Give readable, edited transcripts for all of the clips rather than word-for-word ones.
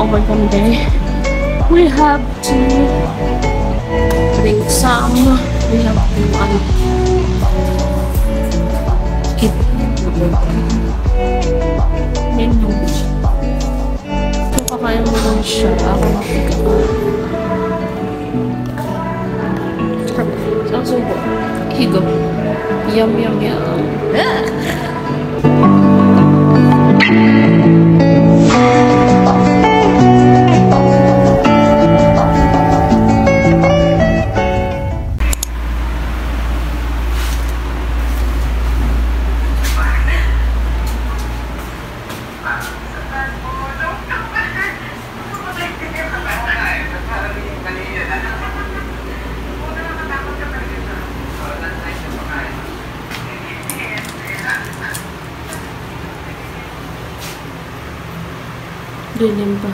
over kami day. We have to bring some. We have to eat menu. So, kakain mo lang siya. Ako makikakain. So, subo. Higop. Yum, yum, yum. Dilim pa.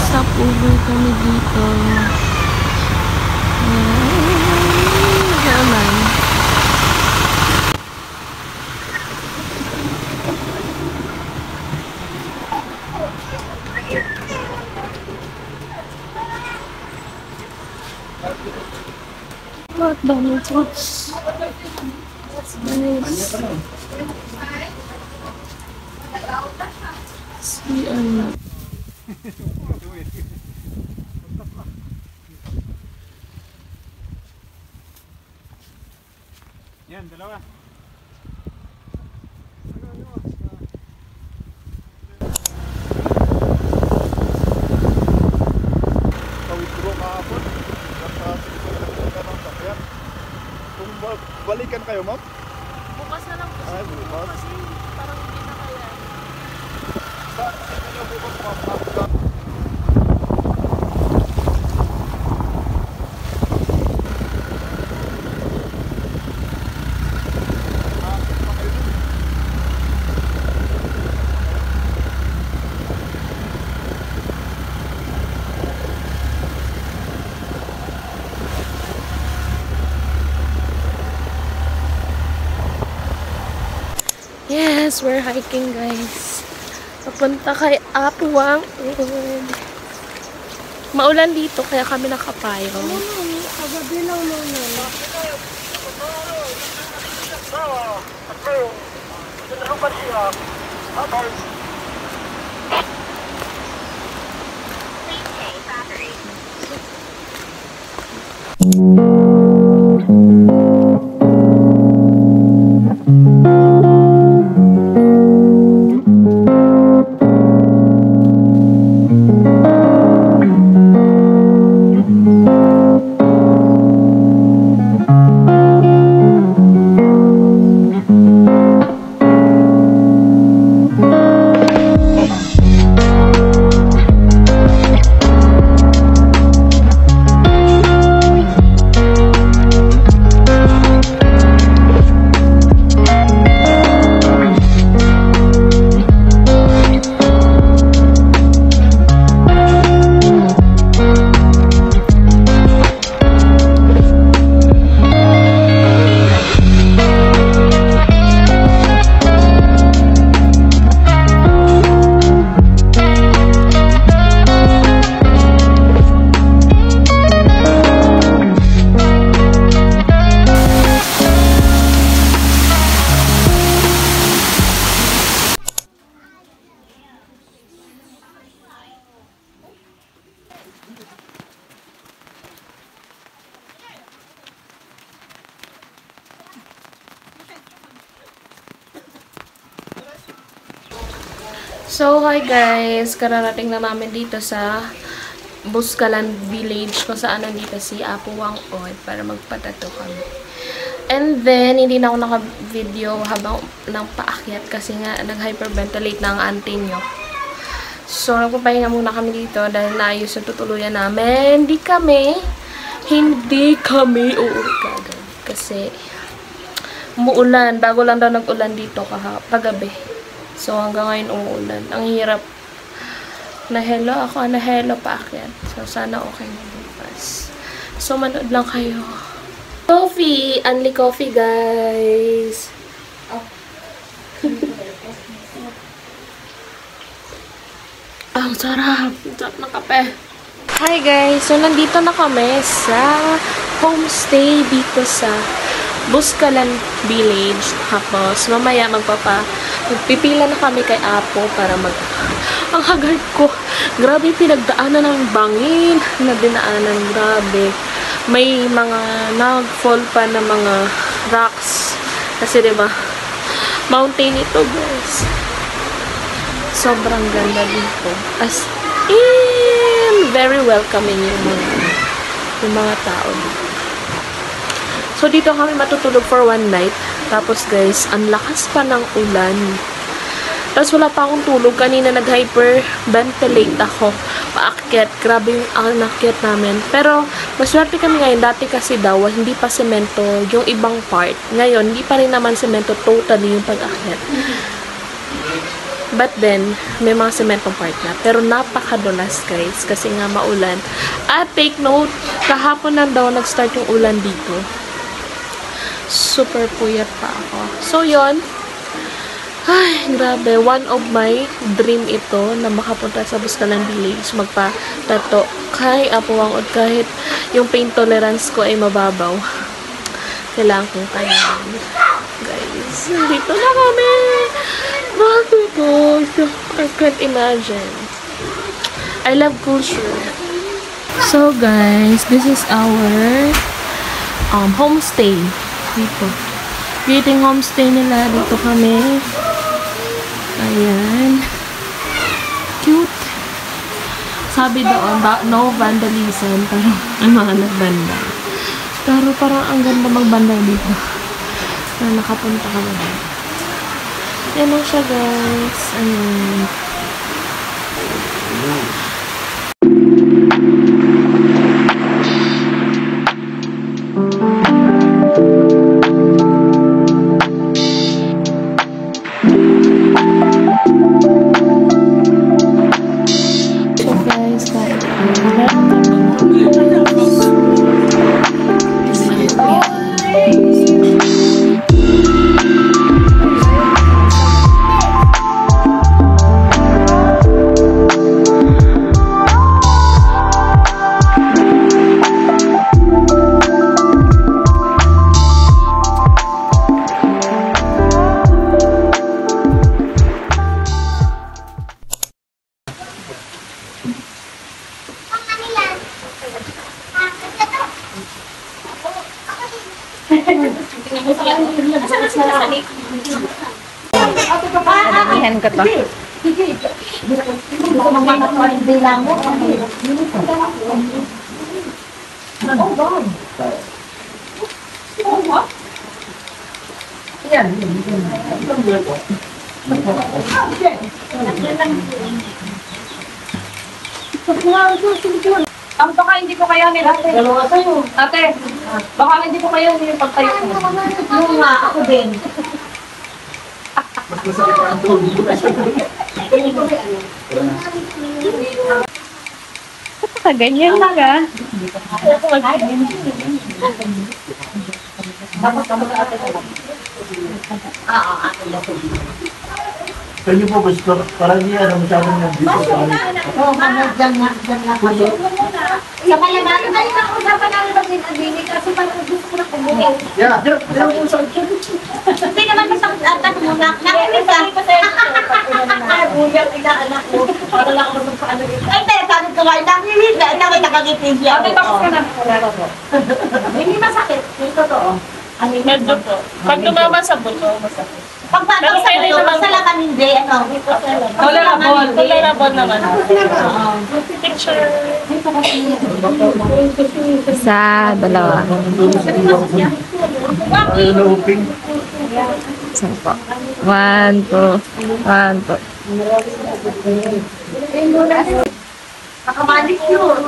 Stopover kami dito. Naman. McDonald's. Nice. Si ano. Yan, dalawa. Withdraw kahapon. Kung balikan kayo, ma'am? Bukas na lang po. Ay, bukas. Kasi parang hindi na kaya. Sa inyo bukas, ma'am. Yes, we're hiking, guys. Papunta kay Apuang. Maulan dito, kaya kami nakapayo. Kagabi lang muna. So, hi guys! Kararating na namin dito sa Buscalan Village kung saan nandito si Apo Wang Od para magpatato kami. And then, hindi na ako naka-video habang ng paakyat kasi nga nag-hyperventilate na ang auntie nyo. So, nagpapahinga muna kami dito dahil naayos yung tutuluyan namin. Hindi kami uurkagad. Kasi, umuulan. Bago lang daw nag-ulan dito kagabi. So, hanggang ngayon umuulan. Ang hirap. Na-hello ako. Na-hello paakyat. So, sana okay na bukas. So, manood lang kayo. Coffee! Only coffee, guys! Ang sarap! Ang sarap ng kape! Hi, guys! So, nandito na kami sa homestay dito sa Buscalan Village. Tapos, mamaya magpipila na kami kay Apo para ang haggard ko! Grabe, pinagdaanan ng bangin na dinaanan. Grabe! May mga nag-fall pa na mga rocks. Kasi diba, mountain ito, guys. Sobrang ganda dito. As in, very welcoming yung mga tao dito. So, dito kami matutulog for one night. Tapos, guys, ang lakas pa ng ulan. Tapos, wala pa akong tulog. Kanina nag-hyperventilate ako. Paakyat. Grabe yung anakyat namin. Pero, maswerte kami ngayon. Dati kasi daw, hindi pa semento yung ibang part. Ngayon, hindi pa rin naman semento totally yung pag-akyat. But then, may mga sementong part na. Pero, napakadulas, guys. Kasi nga maulan. At take note, kahapon na daw nag-start yung ulan dito. Super puyat pa ako. So, yon. Ay, grabe. One of my dream ito na makapunta sa Buscalan Village. Magpa-tato kay Apo Wangod kahit yung pain tolerance ko ay mababaw. Kailangan kong kayanin. Guys, dito na kami. Bakit ito? I can't imagine. I love culture. So, guys, this is our homestay. Dito. Dito yung homestay nila. Dito kami. Ayan. Cute. Sabi doon, no vandalism. Pero, ang mga nagbanda. Pero parang ang ganda magbanda dito. Na nakapunta kami. Yan lang siya, guys. Ayan. Adamihan ko to. Ang baka hindi ko kayanin, ate. Ate, baka hindi ko kayanin yung pagtayo ko. Yung nga, ako din. Mas masakit pa ang tulog. Ganyan lang ah. Dapat ka mag-ate ko lang. Oo, ako lang. Kanya po, parang hindi ano masyadong nag-dito sa amin. Oo, dyan nga po. Sa palamanan na rin ako usapan namin mag-inadini kasi parang gusto ko na kumuha. Yeah. Hindi naman masakit ata muna. Nakinig ka. Ay, buyang inaanak mo. Para lang ako sa ano yun. Ay, tayo, sabi ko nga, nakinig ka. Naway nakagitin siya. Ate, tapos ka na. Hindi masakit. Yung totoo. Medyo po. Pag tumama sa buto, masakit. Pag Pero sa kailan buto, naman sa laman hindi, ano, Tolerable. Tolerable naman. Picture. Isa, dalawa. Ayaw na uping. Isa po. 1, 2. 1, 2. Nakamalis yun.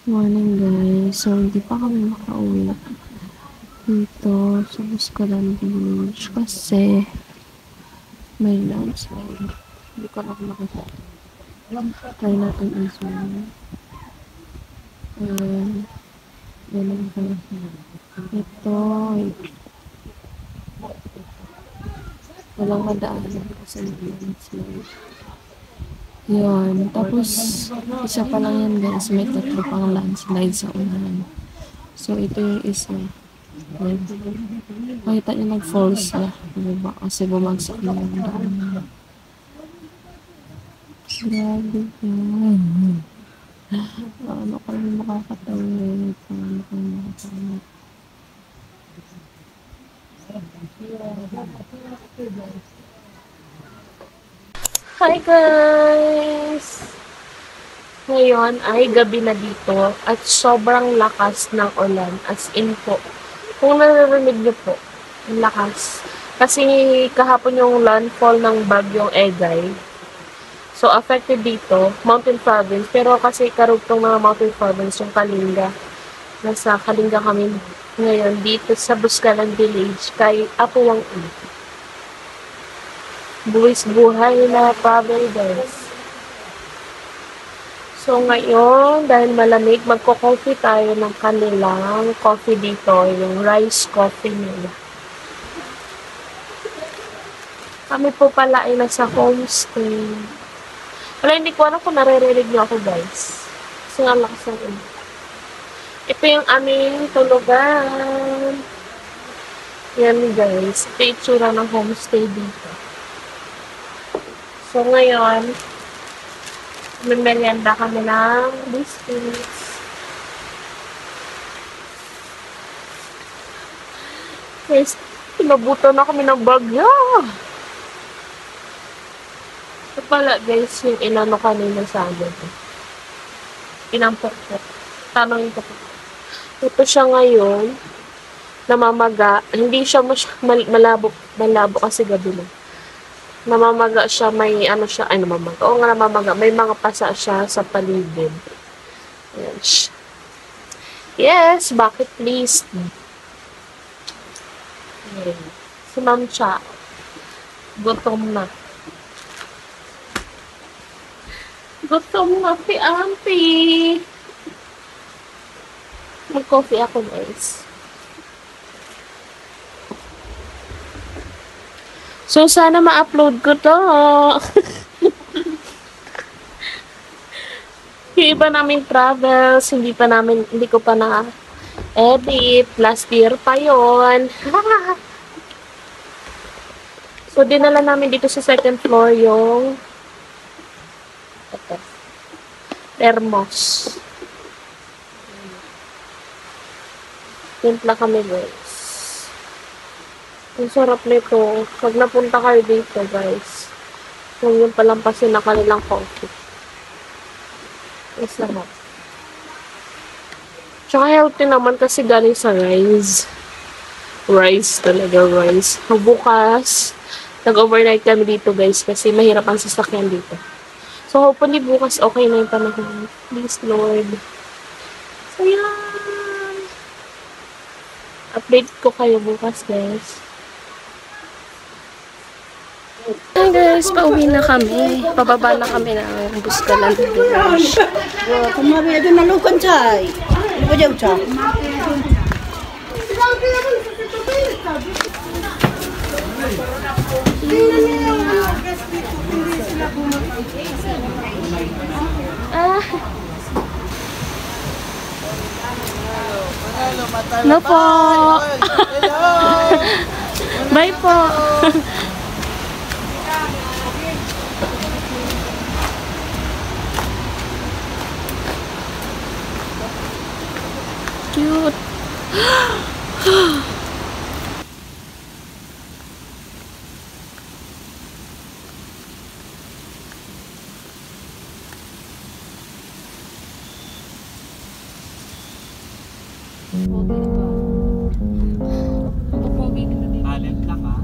Morning guys. So, hindi pa kami makauwi dito sa Buscalan Village kasi may landslide. Hindi ko lang makita. Try natin i-zoom. Ganun pa. Ito. Walang madaanan kasi may landslide. Yun. Tapos, isa pa lang yan guys. May 3 pang landslide sa unahan. So, ito yung isa. Yan. Makita nyo nag-falls na. Diba? Kasi bumagsak na yung daan. Grabe yan. Paano kami makakatawid? Paano kami makakatawid? Hi guys! Ngayon ay gabi na dito at sobrang lakas ng ulan. As in po. Kung naririnig niyo po, ang lakas. Kasi kahapon yung landfall ng bagyong Egay. So affected dito, Mountain Province. Pero kasi karugtong ng Mountain Province yung Kalinga. Nasa Kalinga kami ngayon dito sa Buscalan Village kay Apuwang E. Buwis buhay na travel guys. So ngayon, dahil malamig, magko-coffee tayo ng kanilang coffee dito, yung rice coffee nila. Kami po pala ay nasa homestay. Wala, hindi ko alam kung naririnig niyo ako guys. Kasi nga lakas ng ulan. Ito yung aming tulugan. Yan guys, ito yung itsura ng homestay dito. So, ngayon, merienda kami ng biscuits. Guys, pinabutan na kami ng bagyo. Ito pala, guys, yung inano kanina sa amin. Inampok-pok. Tanongin ko po. Ito siya ngayon, namamaga. Hindi siya malabo kasi gabi na. Namamaga siya, may ano siya, ay namamaga. Oo nga, namamaga. May mga pasa siya sa paligid. Ayan. Yes, bakit please? Ayan. Si Ma'am Cha, gutom na. Gutom na si Auntie. Mag-coffee ako guys. So, sana ma-upload ko to. Yung iba namin travels, hindi ko pa na-edit. Last year pa yon. So, dinala namin dito sa second floor yung thermos. Timpla kami guys. Ang sarap nito. Pag napunta kayo dito, guys. Kung yung palampasin na kanilang coffee. Ang sarap. Tsaka healthy naman kasi galing sa rice. Rice talaga, rice. Bukas, nag-overnight kami dito, guys. Kasi mahirap ang sasakyan dito. So, hopefully bukas okay na yung panahon. Please, Lord. So, yan. Update ko kayo bukas, guys. Hi guys, pauwi na kami. Pababa na kami ng Buscalan Village. Kumabi aja nalukon chay. Ano ba jauh chay? No po. Bye po. Cute. Talent lang ha.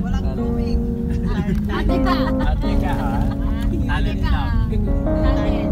Walang grooming. Ate ka ha. Talent lang.